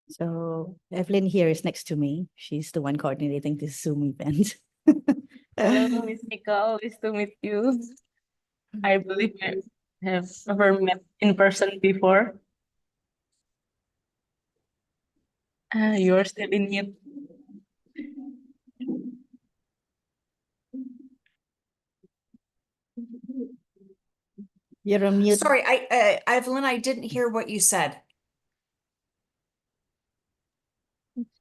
So Evelyn here is next to me. She's the one coordinating this Zoom event. Hello, Miss Nicole. Nice to meet you. I believe I have never met in person before. You're still in mute. You're on mute. Sorry, Evelyn, I didn't hear what you said.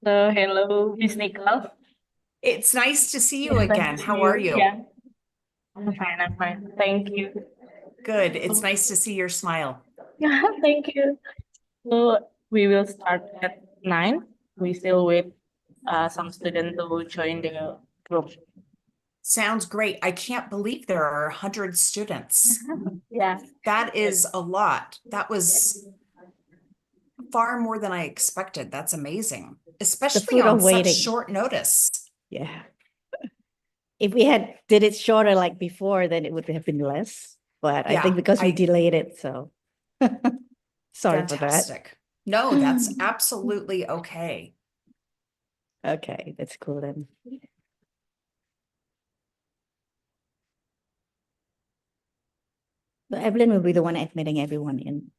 So, hello, Miss Nicole. It's nice to see you Nice again. to How see are you? Yeah, I'm fine. I'm fine. Thank you. Good. It's nice to see your smile. Thank you. So, we will start at 9. We still wait some students to join the group. Sounds great. I can't believe there are 100 students. Yeah. That is a lot. That was far more than I expected. That's amazing, especially fruit on of such waiting. short notice. Yeah. If we had did it shorter like before, then it would have been less. But I think because we delayed it, so sorry for that. Fantastic. No, that's absolutely okay. Okay, that's cool then. So Evelyn will be the one admitting everyone in.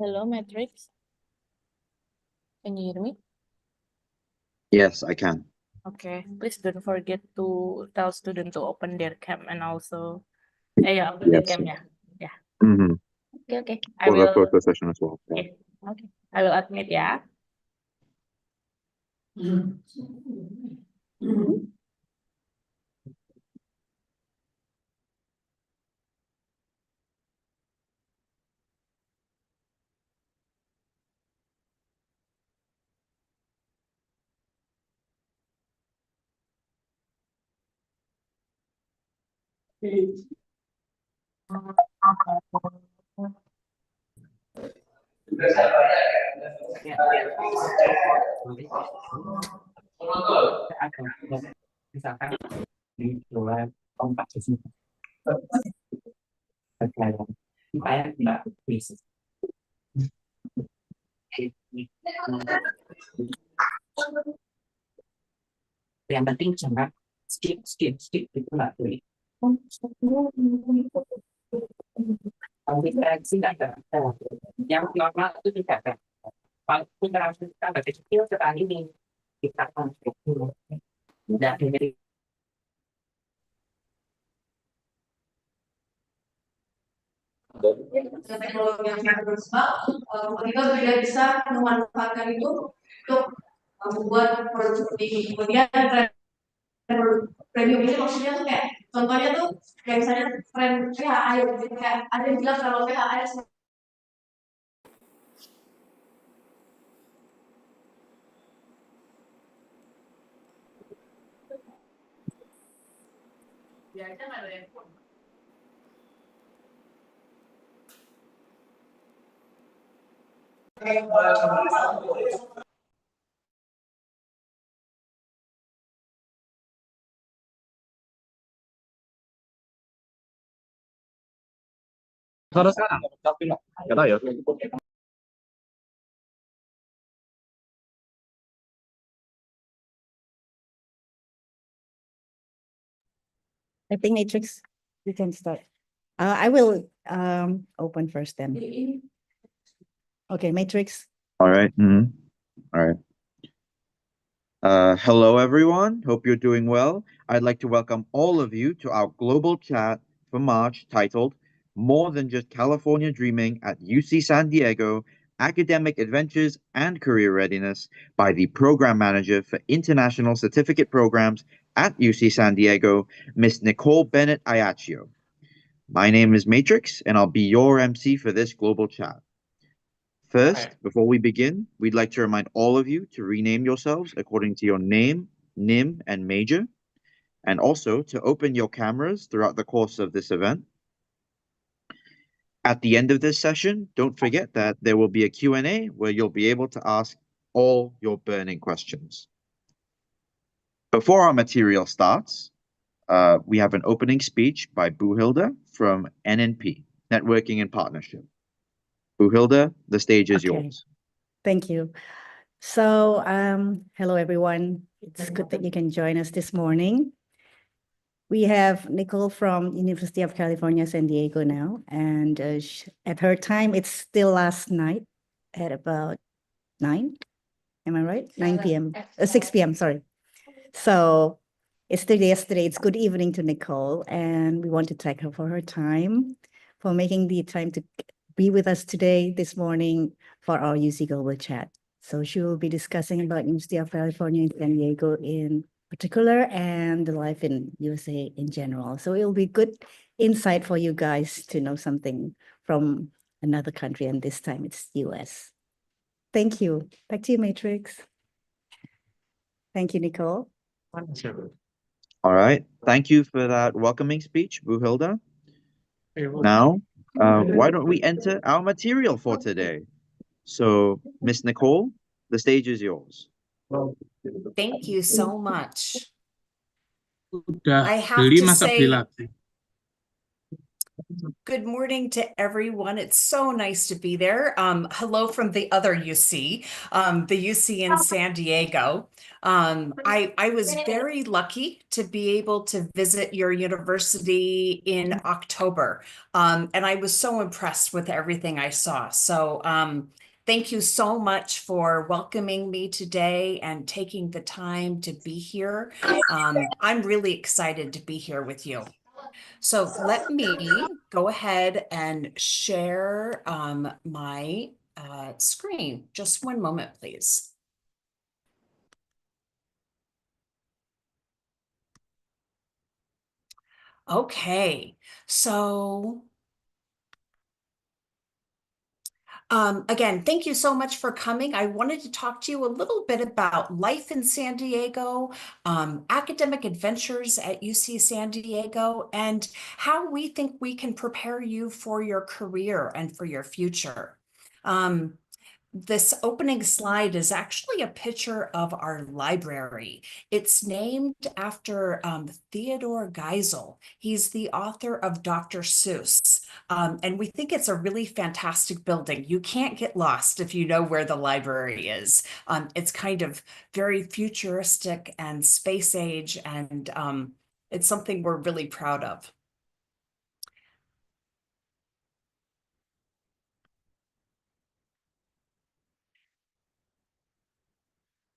Hello, Matrix. Can you hear me? Yes, I can. Okay. Please don't forget to tell students to open their cam and also, open their Yes. cam, yeah. Yeah. Mm-hmm. Okay. I For the will. photo session as well. Yeah. Okay. Okay. I will admit, yeah. Misalkan di luar kompak di sini, supaya tidak bisa. Yang penting jangan skip itu nggak boleh. Kalau interaksi nggak ada. Yang normal itu tidak ada. Kalau interaksi kita berarti kecil sekali ini kita konflik dulu. Tidak dari teknologi yang sangat berkembang, kita tidak bisa memanfaatkan itu untuk membuat produk seperti ini. Kemudian premium ini maksudnya tuh kayak contohnya tuh kayak misalnya tren air, kayak ada yang bilang kalau air Kalau sekarang, tapi nggak tahu ya. I think Matrix, you can start. I will open first then. Okay, Matrix. All right. Mm-hmm. All right. Hello, everyone. Hope you're doing well. I'd like to welcome all of you to our global chat for March titled More Than Just California Dreaming at UC San Diego, Academic Adventures and Career Readiness by the Program Manager for International Certificate Programs at UC San Diego, Miss Nicole Bennett Ayaccio. My name is Matrix, and I'll be your MC for this global chat. First, before we begin, we'd like to remind all of you to rename yourselves according to your name, NIM, and major, and also to open your cameras throughout the course of this event. At the end of this session, don't forget that there will be a Q&A where you'll be able to ask all your burning questions. Before our material starts, we have an opening speech by Buhilda from NNP, Networking and Partnership. Buhilda, the stage is yours. Thank you. So, hello everyone. It's good that you can join us this morning. We have Nicole from University of California, San Diego now, and at her time, it's still last night at about 9. Am I right? 9 p.m. 6 p.m. Sorry. So it's still yesterday. It's good evening to Nicole, and we want to thank her for her time, for making the time to be with us today, this morning, for our UC Global Chat. So she will be discussing about University of California in San Diego in particular and the life in USA in general. So it'll be good insight for you guys to know something from another country, and this time it's US. Thank you. Back to you, Matrix. Thank you, Nicole. All right. Thank you for that welcoming speech, Buhilda. Now, why don't we enter our material for today? So, Miss Nicole, the stage is yours. Thank you so much. I have to say, good morning to everyone. It's so nice to be there. Hello from the other UC, the UC in San Diego. I was very lucky to be able to visit your university in October, and I was so impressed with everything I saw. So thank you so much for welcoming me today and taking the time to be here. I'm really excited to be here with you. So let me go ahead and share my screen. Just one moment, please. Okay, so again, thank you so much for coming. I wanted to talk to you a little bit about life in San Diego, academic adventures at UC San Diego, and how we think we can prepare you for your career and for your future. This opening slide is actually a picture of our library. It's named after Theodore Geisel. He's the author of Dr. Seuss. And we think it's a really fantastic building. You can't get lost if you know where the library is. It's kind of very futuristic and space age, and it's something we're really proud of.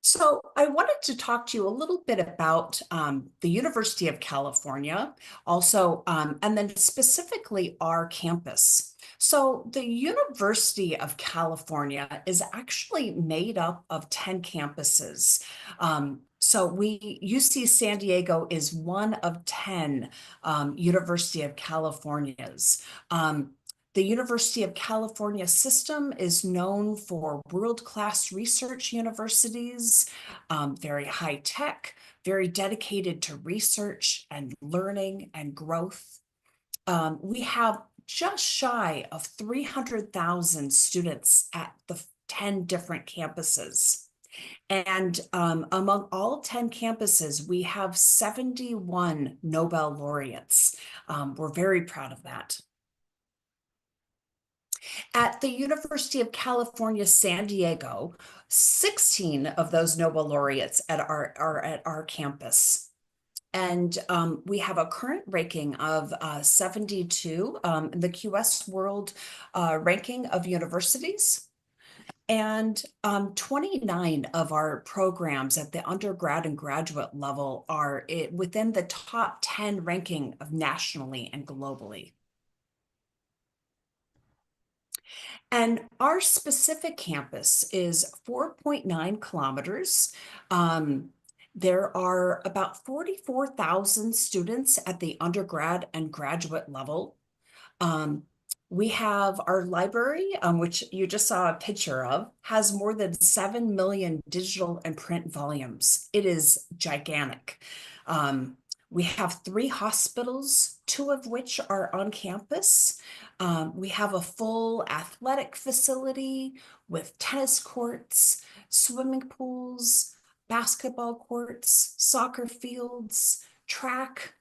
So I wanted to talk to you a little bit about the University of California, also, and then specifically our campus. So the University of California is actually made up of 10 campuses. So UC San Diego is one of 10 University of Californias. The University of California system is known for world-class research universities, very high tech, very dedicated to research and learning and growth. We have just shy of 300,000 students at the 10 different campuses. And among all 10 campuses, we have 71 Nobel laureates. We're very proud of that. At the University of California, San Diego, 16 of those Nobel laureates are at our campus. And we have a current ranking of 72 in the QS World ranking of universities. And 29 of our programs at the undergrad and graduate level are within the top 10 ranking of nationally and globally. And our specific campus is 4.9 kilometers. There are about 44,000 students at the undergrad and graduate level. We have our library, which you just saw a picture of, has more than 7 million digital and print volumes. It is gigantic. We have 3 hospitals, 2 of which are on campus. We have a full athletic facility with tennis courts, swimming pools, basketball courts, soccer fields, track.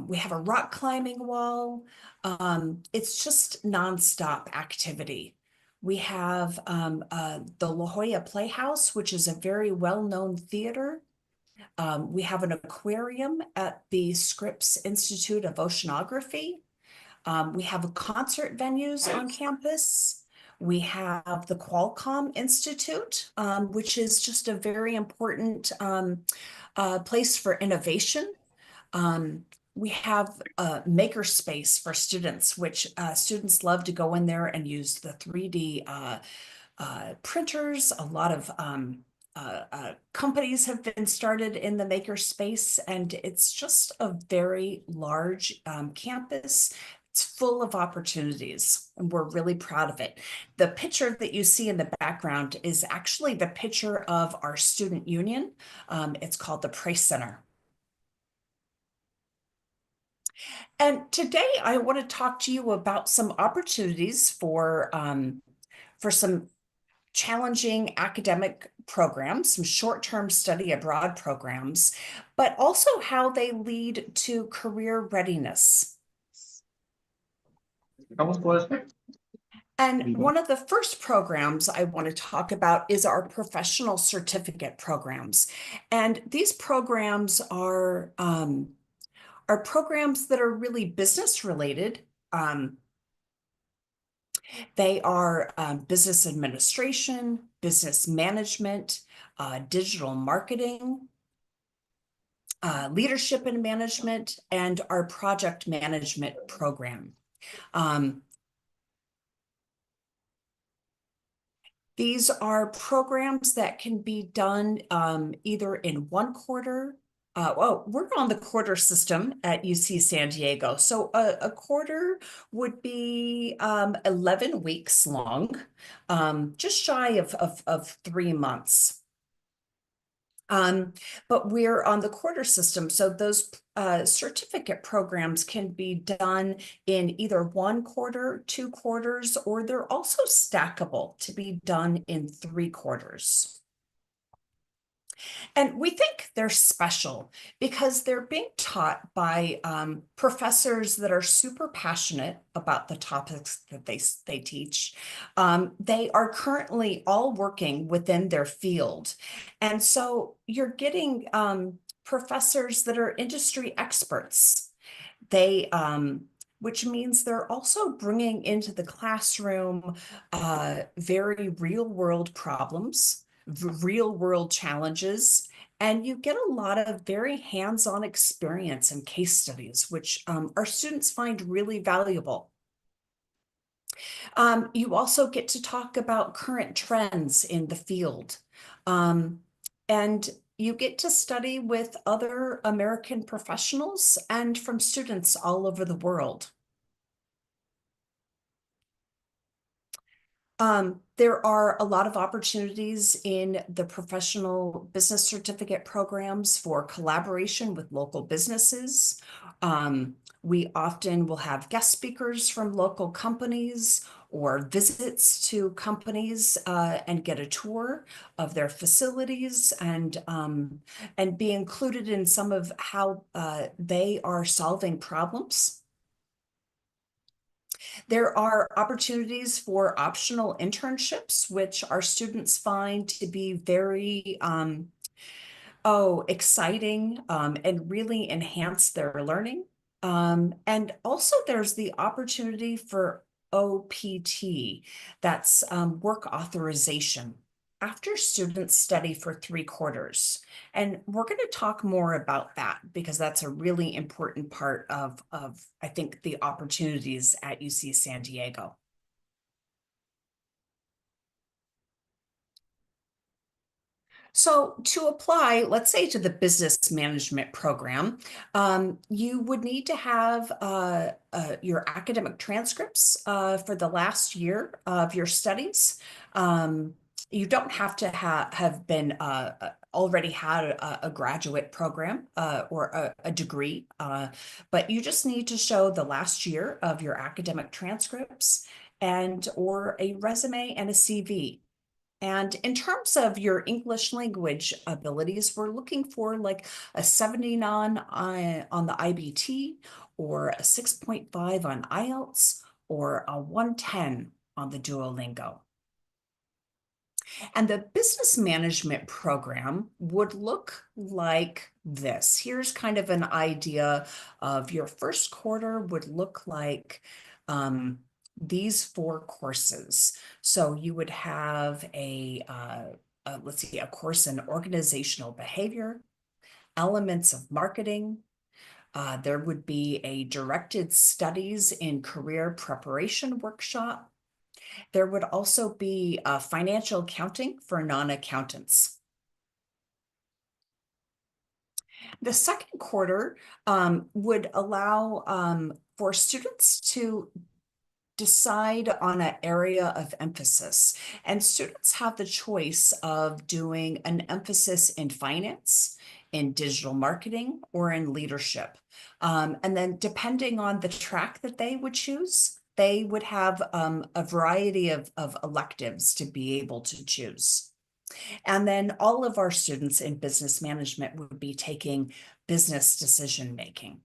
We have a rock climbing wall. It's just nonstop activity. We have the La Jolla Playhouse, which is a very well-known theater. We have an aquarium at the Scripps Institute of Oceanography. We have concert venues on campus. We have the Qualcomm Institute, which is just a very important place for innovation. We have a makerspace for students, which students love to go in there and use the 3D printers. A lot of companies have been started in the makerspace, and it's just a very large campus. It's full of opportunities, and we're really proud of it. The picture that you see in the background is actually the picture of our student union. It's called the Price Center. And today I want to talk to you about some opportunities for some challenging academic programs, some short-term study abroad programs, but also how they lead to career readiness. And one of the first programs I want to talk about is our professional certificate programs. And these programs are programs that are really business related. They are business administration, business management, digital marketing, leadership and management, and our project management program. These are programs that can be done either in 1 quarter. We're on the quarter system at UC San Diego. So a quarter would be 11 weeks long, just shy of 3 months. But we're on the quarter system, so those certificate programs can be done in either 1 quarter, 2 quarters, or they're also stackable to be done in 3 quarters. And we think they're special because they're being taught by professors that are super passionate about the topics that they teach. They are currently all working within their field. And so you're getting professors that are industry experts. They which means they're also bringing into the classroom very real world problems, real world challenges, and you get a lot of very hands-on experience and case studies, which our students find really valuable. You also get to talk about current trends in the field. And you get to study with other American professionals and from students all over the world. There are a lot of opportunities in the professional business certificate programs for collaboration with local businesses. We often will have guest speakers from local companies or visits to companies and get a tour of their facilities and be included in some of how they are solving problems. There are opportunities for optional internships, which our students find to be very exciting and really enhance their learning. And also there's the opportunity for OPT, that's work authorization, after students study for 3 quarters. And we're going to talk more about that because that's a really important part of I think, the opportunities at UC San Diego. So to apply, let's say to the business management program, you would need to have your academic transcripts for the last year of your studies. You don't have to have been already had a graduate program or a degree, but you just need to show the last year of your academic transcripts and or a resume and a CV. And in terms of your English language abilities, we're looking for like a 79 on the IBT or a 6.5 on IELTS or a 110 on the Duolingo. And the business management program would look like this. Here's kind of an idea of your first quarter would look like these 4 courses. So you would have let's see, a course in organizational behavior, elements of marketing. There would be a directed studies in career preparation workshop. There would also be financial accounting for non-accountants. The second quarter would allow for students to decide on an area of emphasis. And students have the choice of doing an emphasis in finance, in digital marketing, or in leadership. And then depending on the track that they would choose, they would have a variety of electives to be able to choose. And then all of our students in business management would be taking business decision making.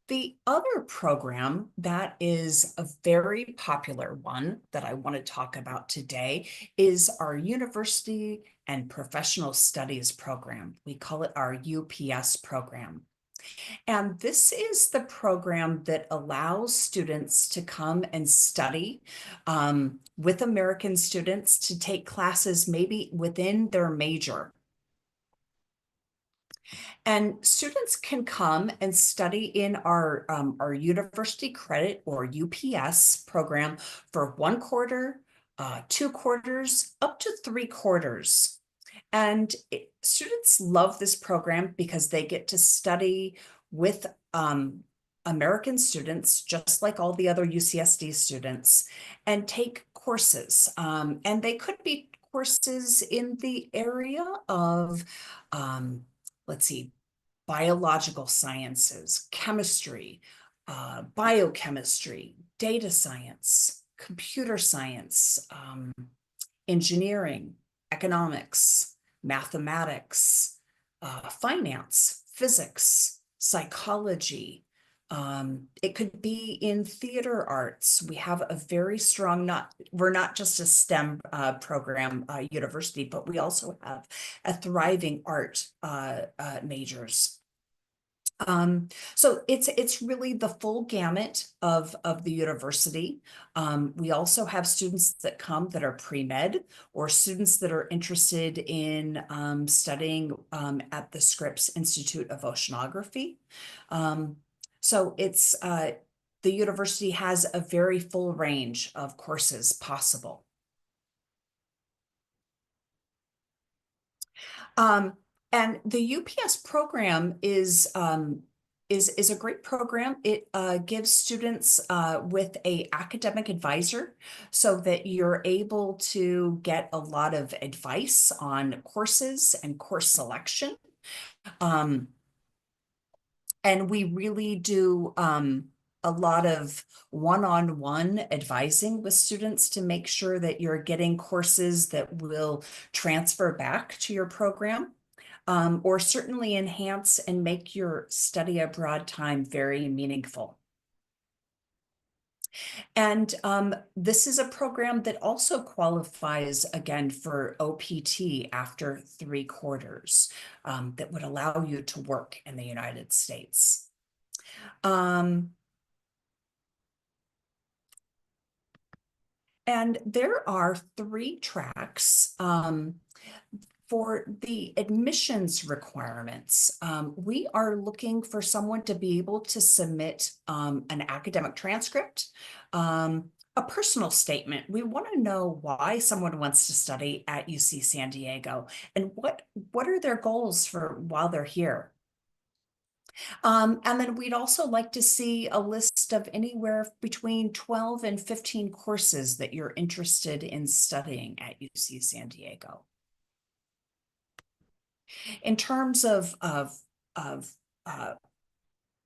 The other program that is a very popular one that I want to talk about today is our University and Professional Studies program. We call it our UPS program. And this is the program that allows students to come and study with American students to take classes maybe within their major. And students can come and study in our university credit or UPS program for 1 quarter, 2 quarters, up to 3 quarters. And students love this program because they get to study with American students, just like all the other UCSD students, and take courses. And they could be courses in the area of, let's see, biological sciences, chemistry, biochemistry, data science, computer science, engineering, economics, mathematics, finance, physics, psychology. It could be in theater arts. We have a very strong, we're not just a STEM program university, but we also have a thriving art majors. So it's really the full gamut of the university. We also have students that come that are pre-med or students that are interested in studying at the Scripps Institute of Oceanography. So it's the university has a very full range of courses possible. And the UPS program is a great program. It gives students with an academic advisor so that you're able to get a lot of advice on courses and course selection. And we really do a lot of one-on-one advising with students to make sure that you're getting courses that will transfer back to your program. Or certainly enhance and make your study abroad time very meaningful. And this is a program that also qualifies again for OPT after 3 quarters that would allow you to work in the United States. And there are 3 tracks for the admissions requirements. We are looking for someone to be able to submit an academic transcript a personal statement. We want to know why someone wants to study at UC San Diego and what are their goals for while they're here. And then we'd also like to see a list of anywhere between 12 and 15 courses that you're interested in studying at UC San Diego. In terms of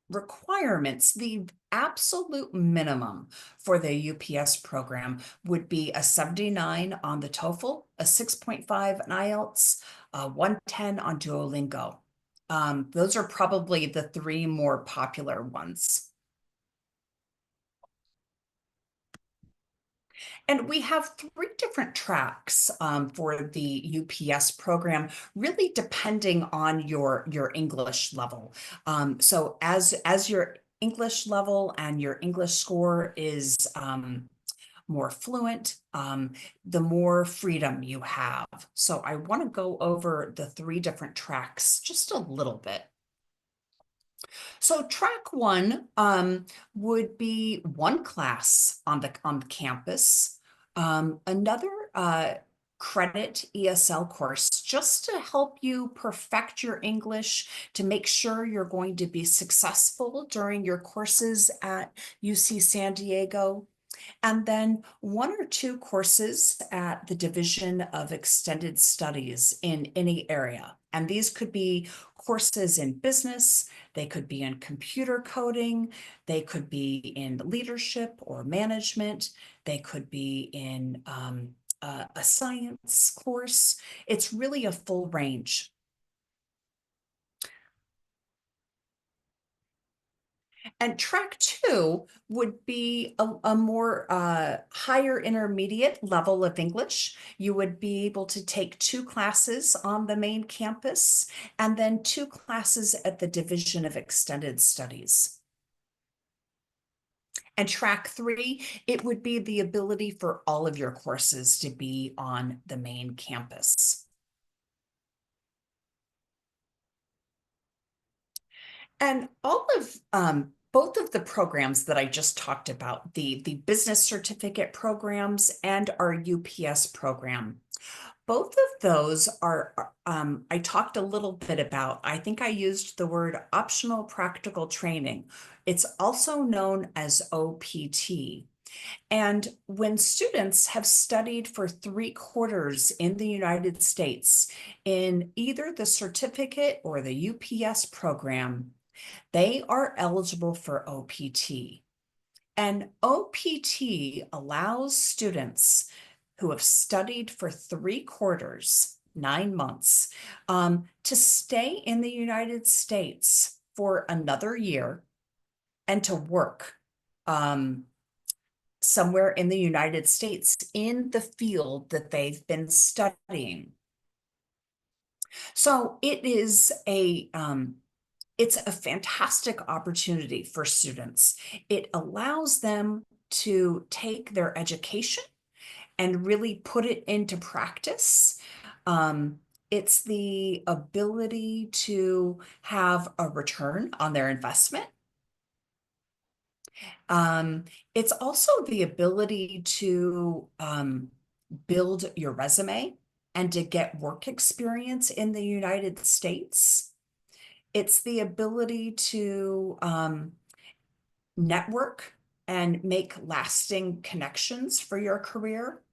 requirements, the absolute minimum for the UPS program would be a 79 on the TOEFL, a 6.5 on IELTS, a 110 on Duolingo. Those are probably the three more popular ones. And we have three different tracks for the UPS program, really depending on your English level. So as your English level and your English score is more fluent, the more freedom you have. So I want to go over the three different tracks just a little bit. So track one would be one class on the campus, another credit ESL course just to help you perfect your English, to make sure you're going to be successful during your courses at UC San Diego. And then one or two courses at the Division of Extended Studies in any area. And these could be courses in business, they could be in computer coding, they could be in leadership or management, they could be in a science course. It's really a full range. And track two would be a more higher intermediate level of English. You would be able to take two classes on the main campus and then two classes at the Division of Extended Studies. And track three, it would be the ability for all of your courses to be on the main campus. And all of both of the programs that I just talked about, the business certificate programs and our UPS program, both of those are, I talked a little bit about, I think I used the word optional practical training. It's also known as OPT. And when students have studied for 3 quarters in the United States in either the certificate or the UPS program, they are eligible for OPT. And OPT allows students who have studied for 3 quarters, 9 months, to stay in the United States for another year and to work somewhere in the United States in the field that they've been studying. So it is it's a fantastic opportunity for students. It allows them to take their education and really put it into practice. It's the ability to have a return on their investment. It's also the ability to build your resume and to get work experience in the United States. It's the ability to network and make lasting connections for your career.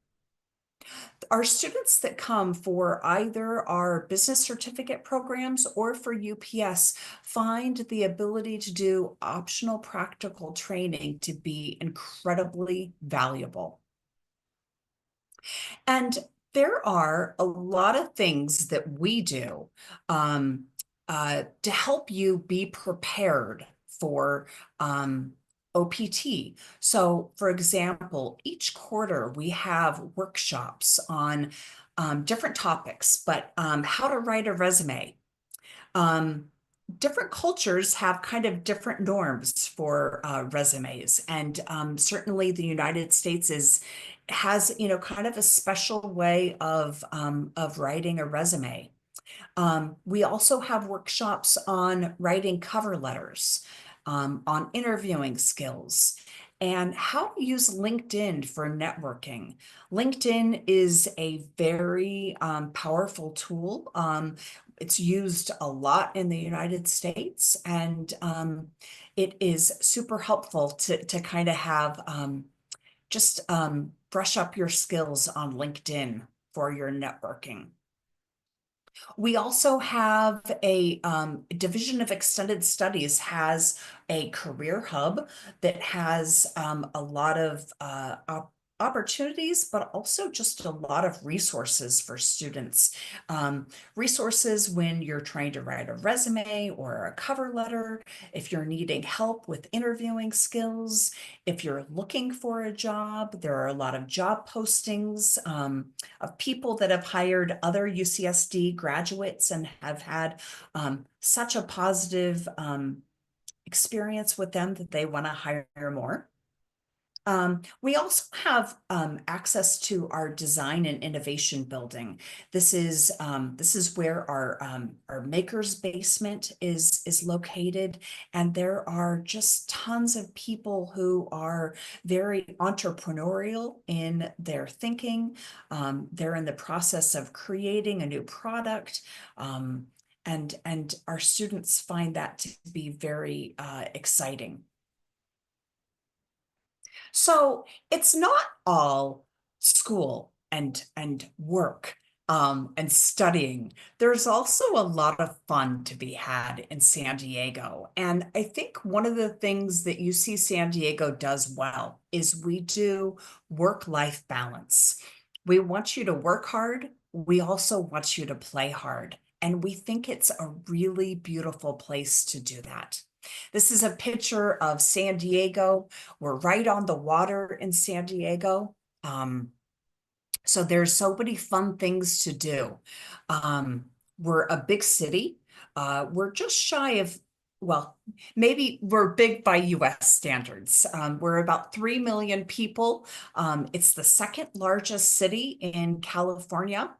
Our students that come for either our business certificate programs or for UPS find the ability to do optional practical training to be incredibly valuable. And there are a lot of things that we do to help you be prepared for OPT. So for example, each quarter we have workshops on different topics, but how to write a resume. Different cultures have kind of different norms for resumes, and certainly the United States has kind of a special way of writing a resume. We also have workshops on writing cover letters, on interviewing skills. and how to use LinkedIn for networking. LinkedIn is a very powerful tool. It's used a lot in the United States, and it is super helpful to kind of have just brush up your skills on LinkedIn for your networking. We also have a Division of Extended Studies has a career hub that has a lot of opportunities, but also just a lot of resources for students. Resources when you're trying to write a resume or a cover letter, if you're needing help with interviewing skills, if you're looking for a job, there are a lot of job postings of people that have hired other UCSD graduates and have had such a positive experience with them that they want to hire more. We also have access to our design and innovation building. This is where our maker's basement is located, and there are just tons of people who are very entrepreneurial in their thinking. They're in the process of creating a new product, and our students find that to be very exciting. So it's not all school and work and studying. There's also a lot of fun to be had in San Diego. And I think one of the things that UC San Diego does well is we do work-life balance. We want you to work hard. We also want you to play hard. And we think it's a really beautiful place to do that. This is a picture of San Diego. We're right on the water in San Diego. So there's so many fun things to do. We're a big city. We're just shy of, well, maybe we're big by US standards. We're about 3 million people. It's the second largest city in California,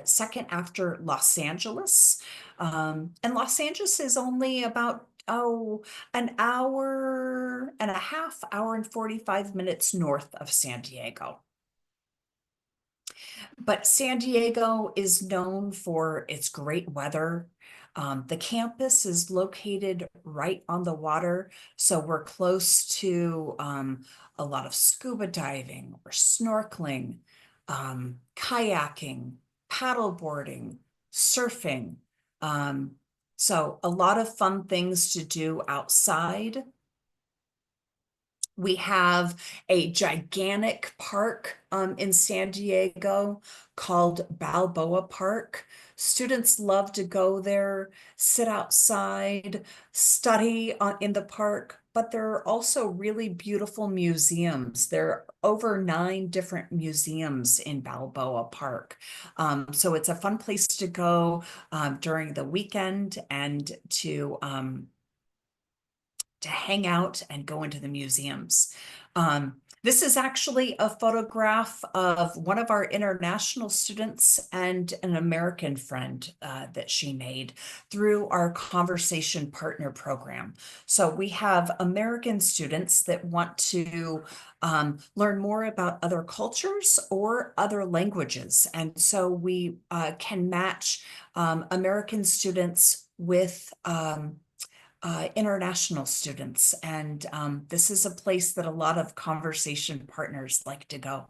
second after Los Angeles. And Los Angeles is only about an hour and a half, hour and 45 minutes north of San Diego. But San Diego is known for its great weather. The campus is located right on the water, so we're close to a lot of scuba diving or snorkeling, kayaking, paddleboarding, surfing. So a lot of fun things to do outside. We have a gigantic park in San Diego called Balboa Park. Students love to go there, sit outside, study in the park, but there are also really beautiful museums. There are over 9 different museums in Balboa Park. So it's a fun place to go during the weekend and to hang out and go into the museums. This is actually a photograph of one of our international students and an American friend that she made through our Conversation Partner Program. So we have American students that want to learn more about other cultures or other languages. And so we can match American students with international students. And this is a place that a lot of conversation partners like to go.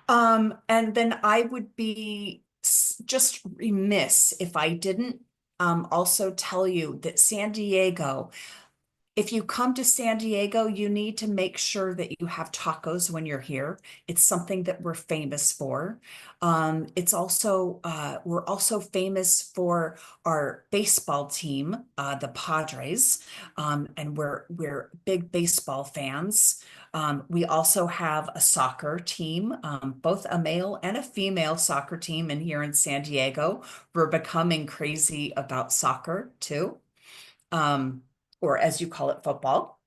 And then I would be just remiss if I didn't also tell you that San Diego, if you come to San Diego, you need to make sure that you have tacos when you're here. It's something that we're famous for. It's also, we're also famous for our baseball team, the Padres, and we're big baseball fans. We also have a soccer team, both a male and a female soccer team in here in San Diego. We're becoming crazy about soccer too. Or as you call it, football.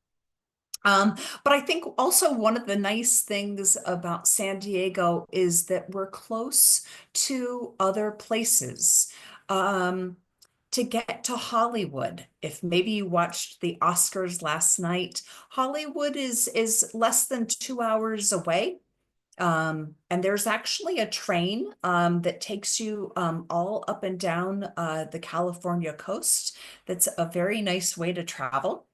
But I think also one of the nice things about San Diego is that we're close to other places. to get to Hollywood. If maybe you watched the Oscars last night, Hollywood is less than 2 hours away. And there's actually a train that takes you all up and down the California coast. That's a very nice way to travel.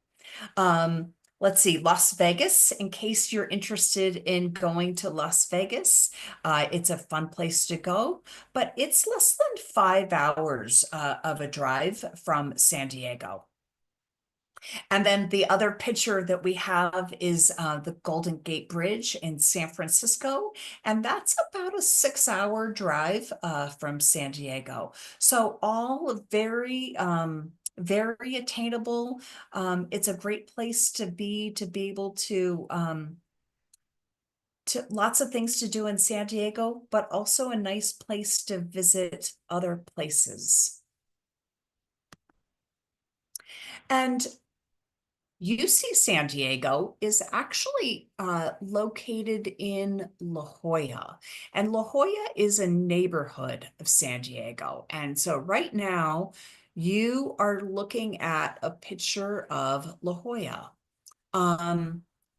Let's see, Las Vegas, in case you're interested in going to Las Vegas, it's a fun place to go, but it's less than 5 hours of a drive from San Diego. And then the other picture that we have is the Golden Gate Bridge in San Francisco, and that's about a 6-hour drive from San Diego. So all very very attainable. It's a great place to be able to lots of things to do in San Diego, but also a nice place to visit other places. And UC San Diego is actually located in La Jolla, and La Jolla is a neighborhood of San Diego. And so right now you are looking at a picture of La Jolla.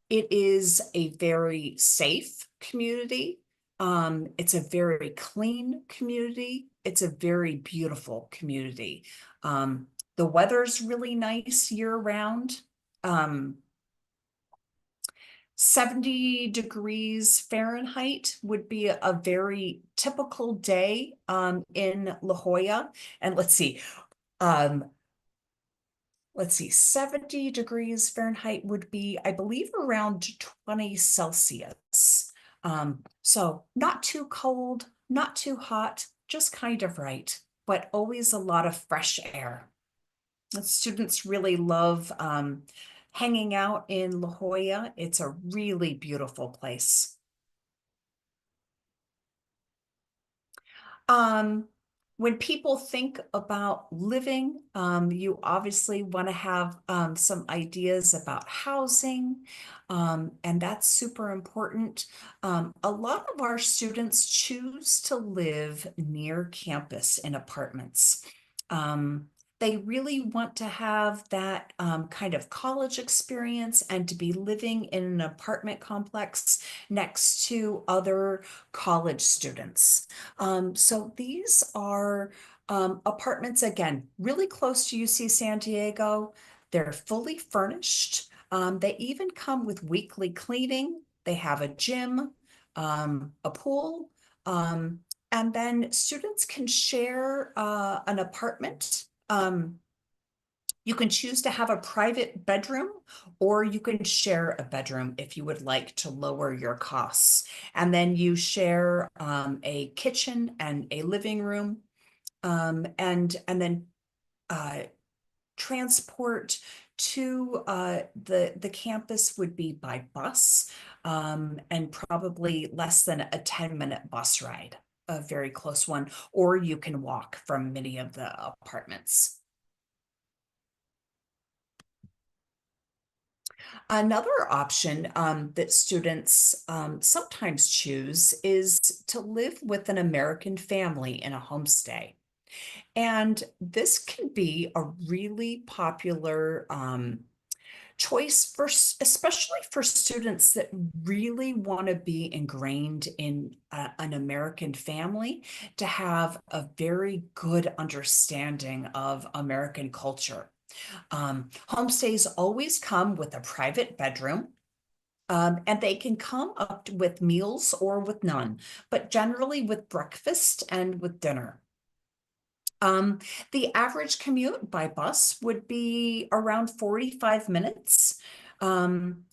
It is a very safe community. It's a very clean community. It's a very beautiful community. The weather's really nice year-round. 70 degrees Fahrenheit would be a very typical day in La Jolla. And let's see, 70 degrees Fahrenheit would be, I believe, around 20 Celsius. So not too cold, not too hot, just kind of right, but always a lot of fresh air. The students really love hanging out in La Jolla. It's a really beautiful place. When people think about living, you obviously want to have some ideas about housing, and that's super important. A lot of our students choose to live near campus in apartments. They really want to have that kind of college experience and to be living in an apartment complex next to other college students. So these are apartments, again, really close to UC San Diego. They're fully furnished. They even come with weekly cleaning. They have a gym, a pool, and then students can share an apartment. You can choose to have a private bedroom, or you can share a bedroom if you would like to lower your costs. And then you share a kitchen and a living room, and then transport to the campus would be by bus, and probably less than a 10-minute bus ride, a very close one, or you can walk from many of the apartments. Another option that students sometimes choose is to live with an American family in a homestay. And this can be a really popular choice for, especially for students that really want to be ingrained in an American family, to have a very good understanding of American culture. Homestays always come with a private bedroom, and they can come up with meals or with none, but generally with breakfast and with dinner. The average commute by bus would be around 45 minutes. And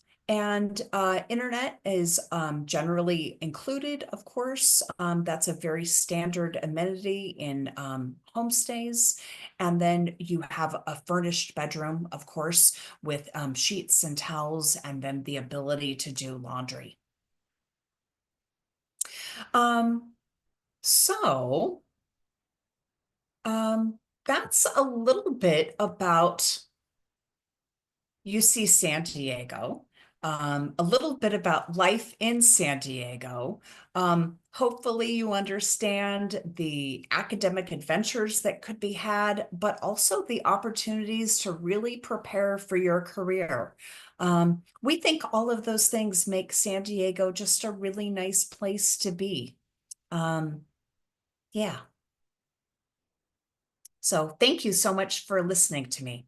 internet is generally included, of course. That's a very standard amenity in homestays. And then you have a furnished bedroom, of course, with sheets and towels, and then the ability to do laundry. That's a little bit about UC San Diego, a little bit about life in San Diego. Hopefully you understand the academic adventures that could be had, but also the opportunities to really prepare for your career. We think all of those things make San Diego just a really nice place to be. Yeah. So thank you so much for listening to me.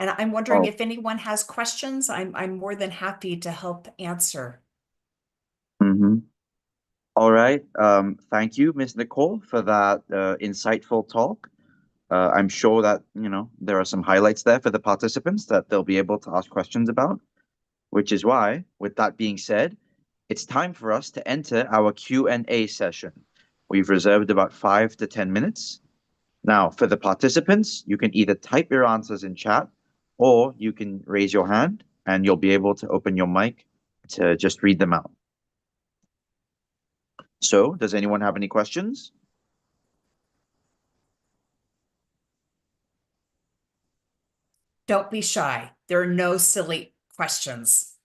And I'm wondering if anyone has questions. I'm more than happy to help answer. All right. Thank you, Ms. Nicole, for that insightful talk. I'm sure that, there are some highlights there for the participants that they'll be able to ask questions about, which is why, with that being said, it's time for us to enter our Q&A session. We've reserved about 5 to 10 minutes. Now, for the participants, you can either type your answers in chat or you can raise your hand and you'll be able to open your mic to just read them out. So, does anyone have any questions? Don't be shy. There are no silly questions.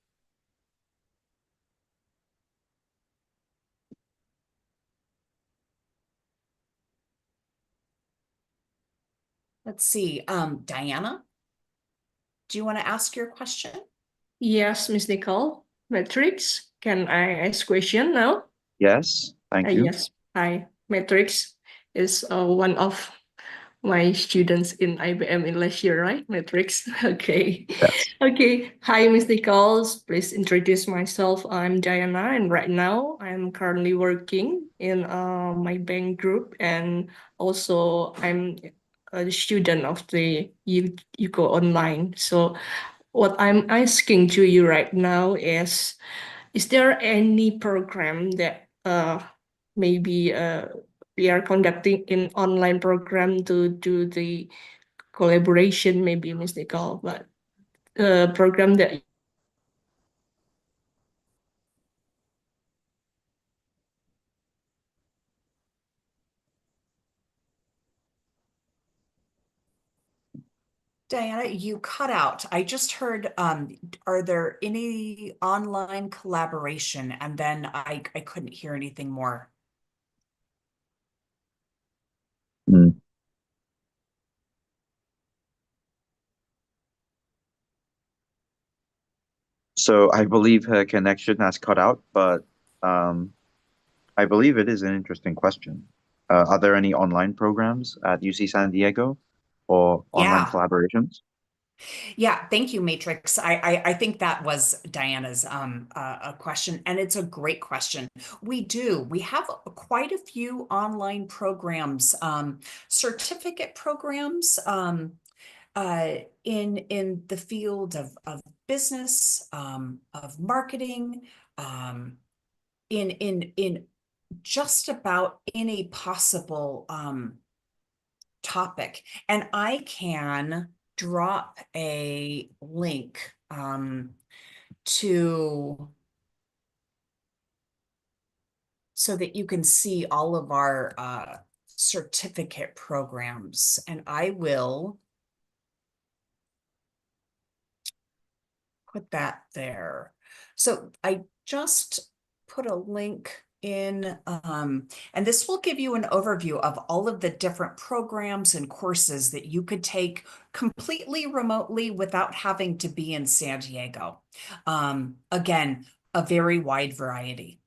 Let's see, Diana, do you want to ask your question? Yes, Miss Nicole. Matrix, can I ask question now? Yes, thank you. Yes. Hi, Matrix is one of my students in IBM in last year, right? Matrix. Okay. Yes. Okay. Hi, Miss Nicole. Please introduce myself. I'm Diana, and right now I'm currently working in my bank group, and also I'm a student of the UCO Online. So, what I'm asking to you right now is there any program that maybe we are conducting in online program to do the collaboration, maybe Miss Nicole, but program that Diana, you cut out. I just heard, are there any online collaboration? And then I couldn't hear anything more. Mm. So I believe her connection has cut out, but I believe it is an interesting question. Are there any online programs at UC San Diego or online Yeah. collaborations? Yeah, thank you, Matrix. I think that was Diana's a question, and it's a great question. We do. We have quite a few online programs, certificate programs in the field of business, of marketing, in just about any possible topic. And I can drop a link to so that you can see all of our certificate programs. And I will put that there. So I just put a link in, and this will give you an overview of all of the different programs and courses that you could take completely remotely without having to be in San Diego. Again, a very wide variety.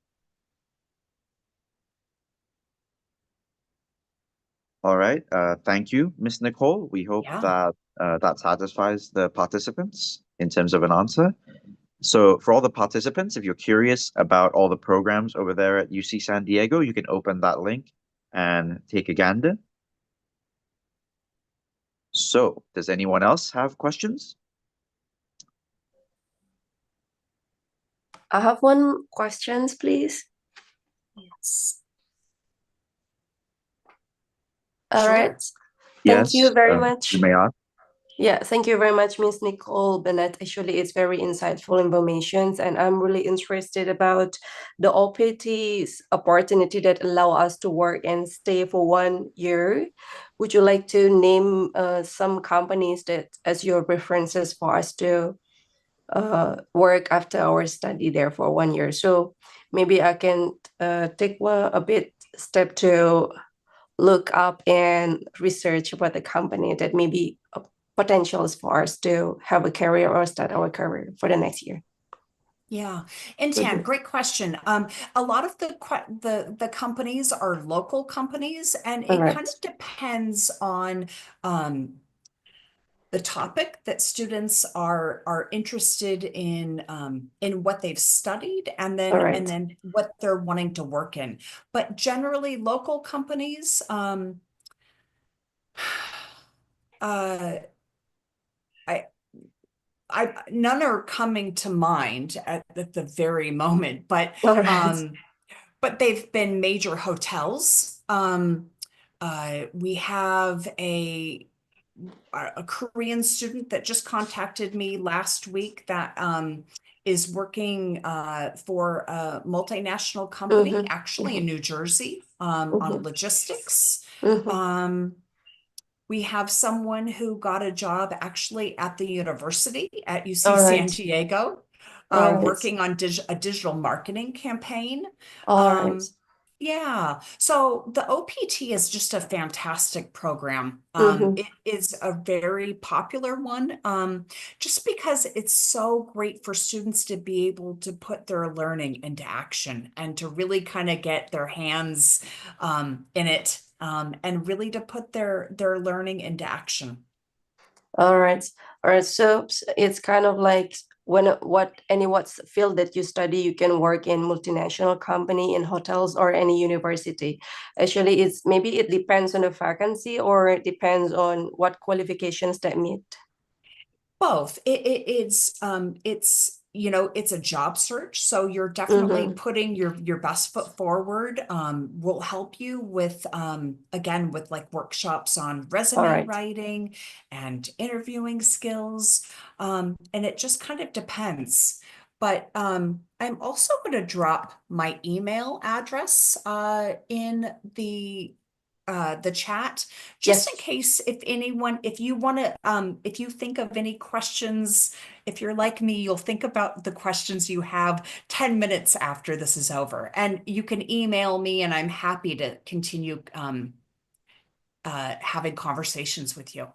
All right. Thank you, Miss Nicole. We hope Yeah. that that satisfies the participants in terms of an answer. So for all the participants, if you're curious about all the programs over there at UC San Diego, you can open that link and take a gander. So does anyone else have questions? I have one questions, please. Yes. All Sure. right. Thank you very You much. may ask. Yeah, thank you very much, Ms. Nicole Bennett. Actually, it's very insightful information, and I'm really interested about the OPT's opportunity that allow us to work and stay for 1 year. Would you like to name some companies that as your preferences for us to work after our study there for 1 year? So maybe I can take a bit step to look up and research about the company that may be potentials for us to have a career or start our career for the next year. Yeah, and Tan, great question. A lot of the companies are local companies, and it Alright. kind of depends on the topic that students are interested in what they've studied, and then Alright. what they're wanting to work in. But generally, local companies, none are coming to mind at the very moment, but Alright. but they've been major hotels. We have a Korean student that just contacted me last week that is working for a multinational company, Mhm. actually in New Jersey, on logistics. Mhm. We have someone who got a job actually at the university at UC Alright. San Diego, Alright. working on a digital marketing campaign. Alright. Yeah, so the OPT is just a fantastic program. Mhm. It is a very popular one, just because it's so great for students to be able to put their learning into action and to really kind of get their hands in it, and really to put their learning into action. Alright. Alright. So it's kind of like what field that you study, you can work in multinational company, in hotels, or any university. Actually, it's maybe it depends on the vacancy, or it depends on what qualifications that meet. Both. It's it's a job search, so you're definitely putting your best foot forward. We'll help you with again with like workshops on resume Alright. writing and interviewing skills. And it just kind of depends. But I'm also going to drop my email address in the chat, just Yes. in case if you want to, if you think of any questions, if you're like me, you'll think about the questions you have 10 minutes after this is over, and you can email me, and I'm happy to continue having conversations with you.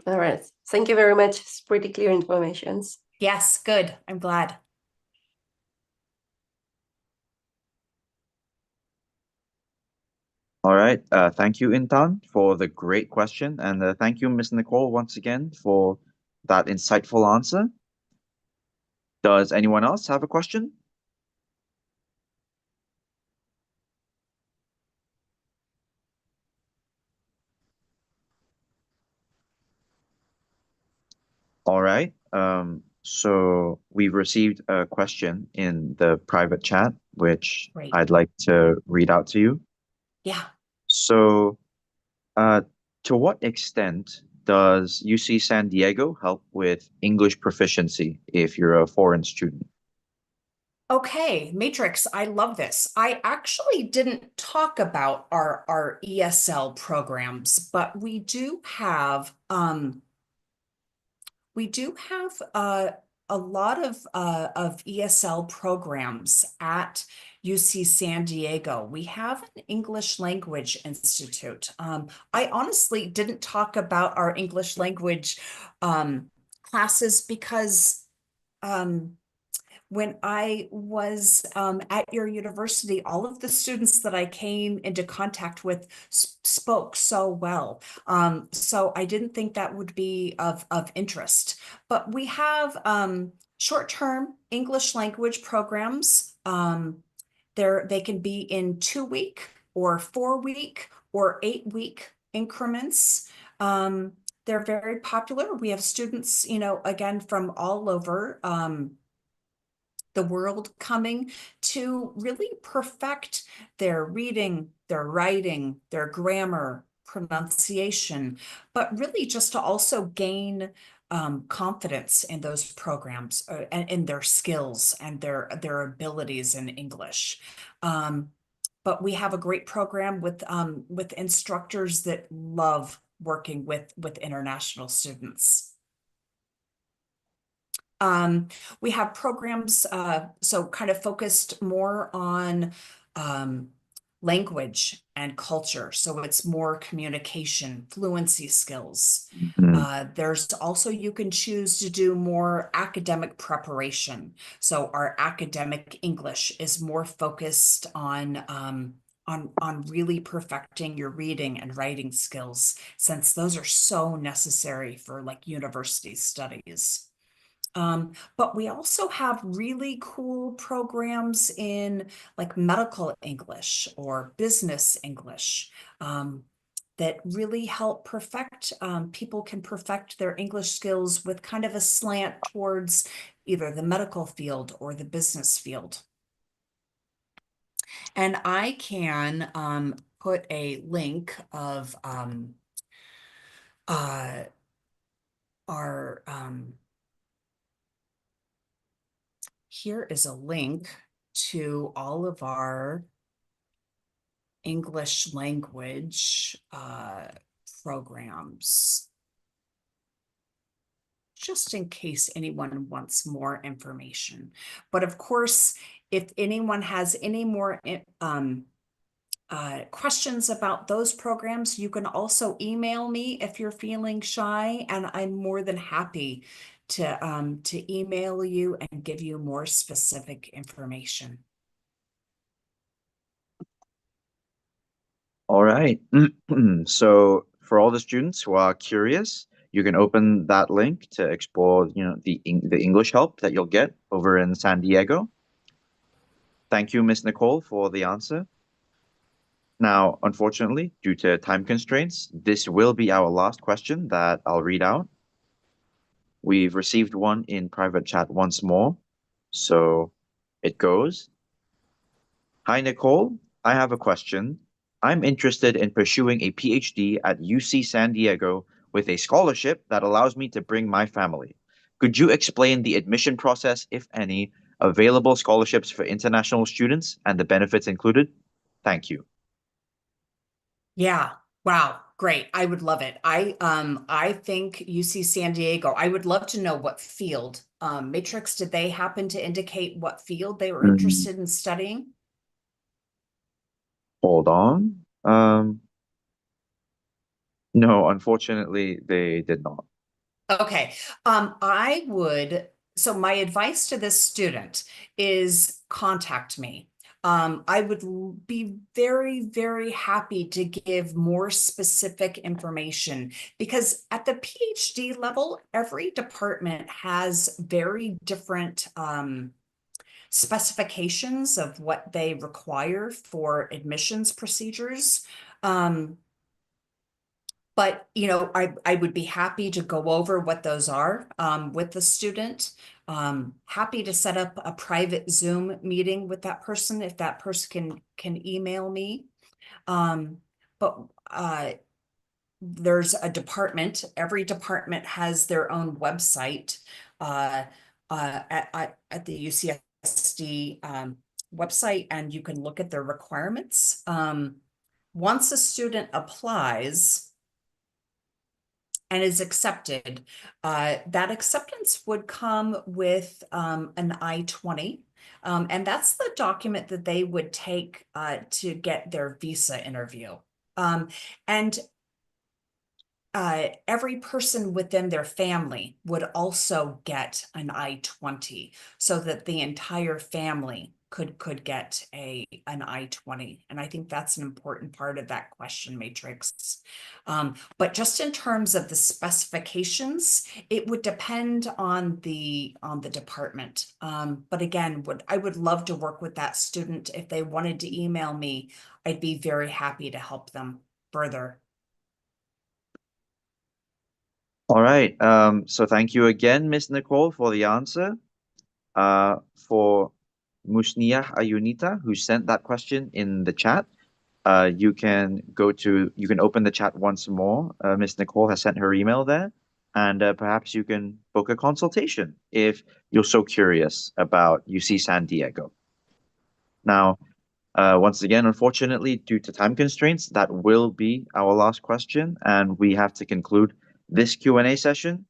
Alright. Thank you very much. It's pretty clear information. Yes, good. I'm glad. All right. Thank you, Intan, for the great question. And thank you, Ms. Nicole, once again for that insightful answer. Does anyone else have a question? All right. So we've received a question in the private chat, which Great. I'd like to read out to you. Yeah. So, uh, to what extent does UC San Diego help with English proficiency if you're a foreign student? Okay, Matrix, I love this. I actually didn't talk about our ESL programs, but we do have a lot of ESL programs at UC San Diego. We have an English Language Institute. I honestly didn't talk about our English language classes because when I was at your university, all of the students that I came into contact with spoke so well. So I didn't think that would be of interest. But we have short-term English language programs. They can be in 2-week or 4-week or 8-week increments. They're very popular. We have students, again, from all over the world coming to really perfect their reading, their writing, their grammar, pronunciation, but really just to also gain confidence in those programs and in their skills and their abilities in English. But we have a great program with instructors that love working with international students. We have programs, so kind of focused more on language and culture. So it's more communication, fluency skills. There's also, you can choose to do more academic preparation. So our academic English is more focused on really perfecting your reading and writing skills, since those are so necessary for like university studies. But we also have really cool programs in like medical English or business English that really help perfect, people can perfect their English skills with kind of a slant towards either the medical field or the business field. And I can put a link of our here is a link to all of our English language programs, just in case anyone wants more information. But of course, if anyone has any more questions about those programs, you can also email me if you're feeling shy, and I'm more than happy to email you and give you more specific information. All right. So for all the students who are curious, you can open that link to explore, the English help that you'll get over in San Diego. Thank you, Miss Nicole, for the answer. Now, unfortunately, due to time constraints, this will be our last question that I'll read out. We've received one in private chat once more, so it goes. Hi, Nicole. I have a question. I'm interested in pursuing a PhD at UC San Diego with a scholarship that allows me to bring my family. Could you explain the admission process, if any, available scholarships for international students, and the benefits included? Thank you. Yeah. Wow. Great. I would love it. I think UC San Diego, I would love to know what field. Matrix, did they happen to indicate what field they were interested in studying? Hold on. No, unfortunately, they did not. Okay. So my advice to this student is contact me. I would be very, very happy to give more specific information, because at the PhD level, every department has very different specifications of what they require for admissions procedures. But, I would be happy to go over what those are with the student. Happy to set up a private Zoom meeting with that person if that person can email me. But there's a department, every department has their own website at the UCSD website, and you can look at their requirements. Once a student applies and is accepted, that acceptance would come with an I-20. And that's the document that they would take to get their visa interview. And every person within their family would also get an I-20, so that the entire family could get an I-20. And I think that's an important part of that question matrix. But just in terms of the specifications, it would depend on the department. But again, I would love to work with that student. If they wanted to email me, I'd be very happy to help them further. All right. So thank you again, Miss Nicole, for the answer. For Musniyah Ayunita, who sent that question in the chat, you can open the chat once more. Miss Nicole has sent her email there, and perhaps you can book a consultation if you're so curious about UC San Diego. Now, once again, unfortunately, due to time constraints, that will be our last question, and we have to conclude this Q&A session.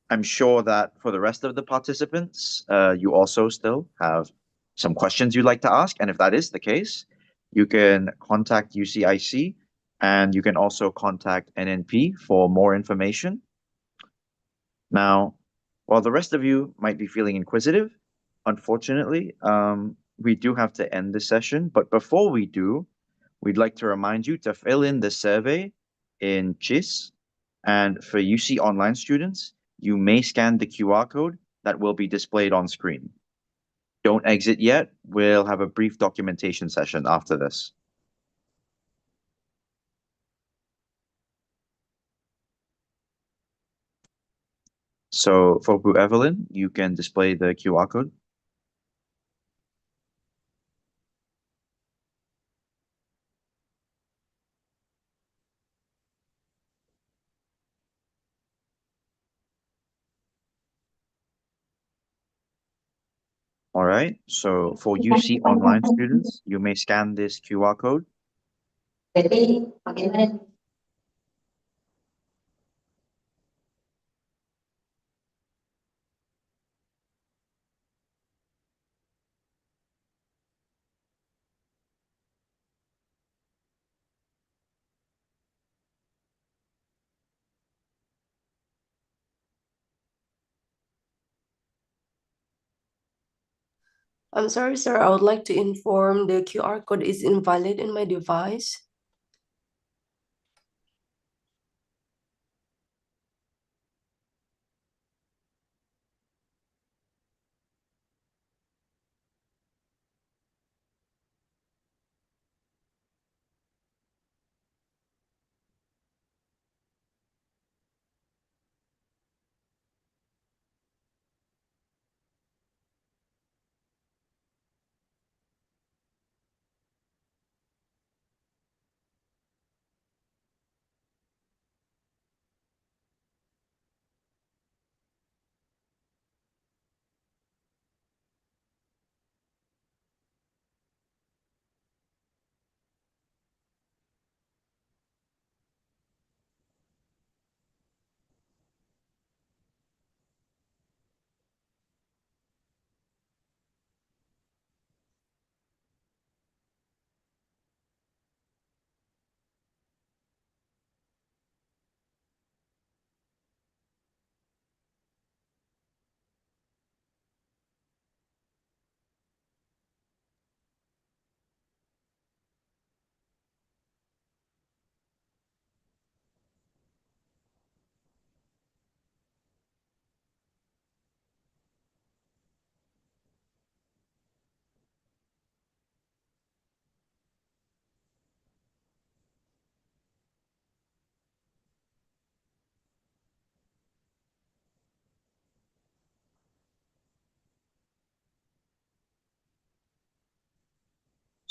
I'm sure that for the rest of the participants, you also still have some questions you'd like to ask, and if that is the case, you can contact UCIC, and you can also contact NNP for more information. Now, while the rest of you might be feeling inquisitive, unfortunately, we do have to end this session. But before we do, we'd like to remind you to fill in the survey in CHIS. And for UC Online students, you may scan the QR code that will be displayed on screen. Don't exit yet. We'll have a brief documentation session after this. So for Bu Evelyn, you can display the QR code. All right, so for UC Online students, you may scan this QR code. Jadi, bagaimana? I'm sorry, sir. I would like to inform the QR code is invalid in my device.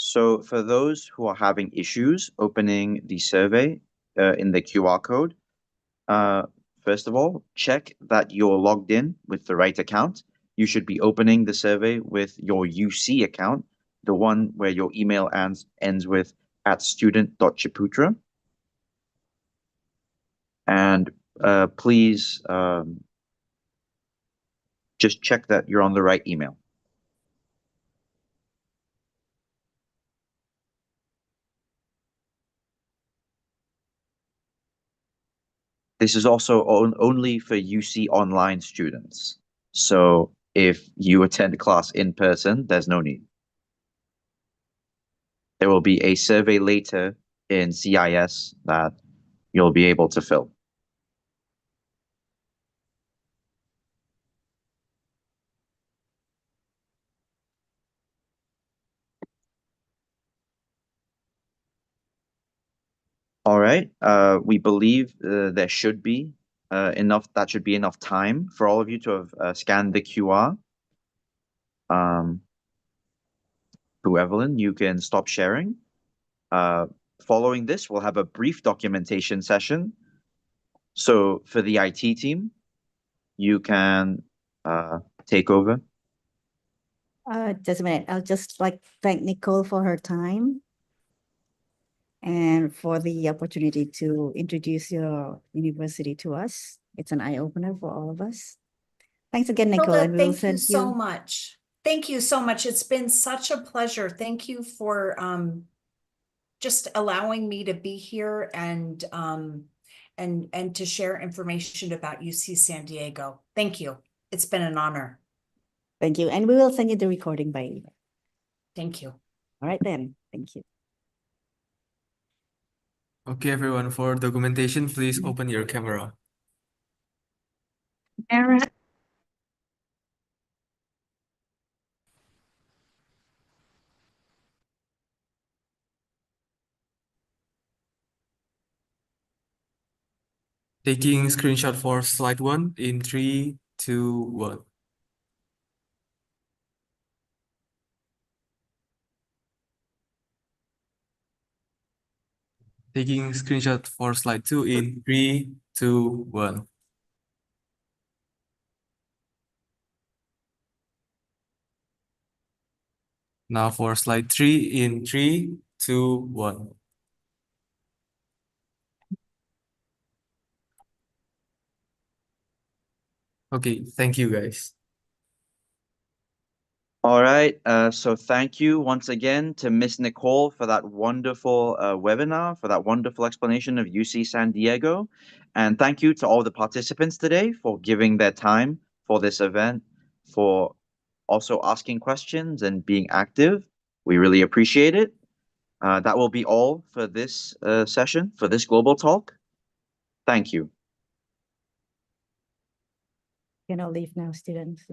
So for those who are having issues opening the survey in the QR code, uh, first of all, check that you're logged in with the right account. You should be opening the survey with your UC account, the one where your email ends with @student.chiputra. And please just check that you're on the right email. This is also only for UC Online students. So if you attend class in person, there's no need. There will be a survey later in CIS that you'll be able to fill. All right. We believe there should be that should be enough time for all of you to have scanned the QR. Who Evelyn, you can stop sharing. Following this, we'll have a brief documentation session. So for the IT team, you can take over. Just a minute. I'll just like thank Nicole for her time and for the opportunity to introduce your university to us. It's an eye-opener for all of us. Thanks again, Nicole. Hilda, And we'll thank you send so much. Thank you so much. It's been such a pleasure. Thank you for just allowing me to be here and to share information about UC San Diego. Thank you. It's been an honor. Thank you. And we will send you the recording by email. Thank you. All right then. Thank you. Okay, everyone, for documentation, please open your camera. Taking screenshot for slide 1 in 3, 2, 1. Taking screenshot for slide 2 in 3, 2, 1. Now for slide 3 in 3, 2, 1. Okay, thank you guys. All right, so thank you once again to Miss Nicole for that wonderful webinar, for that wonderful explanation of UC San Diego. And thank you to all the participants today for giving their time for this event, for also asking questions and being active. We really appreciate it. That will be all for this session, for this global talk. Thank you. You can all leave now, students.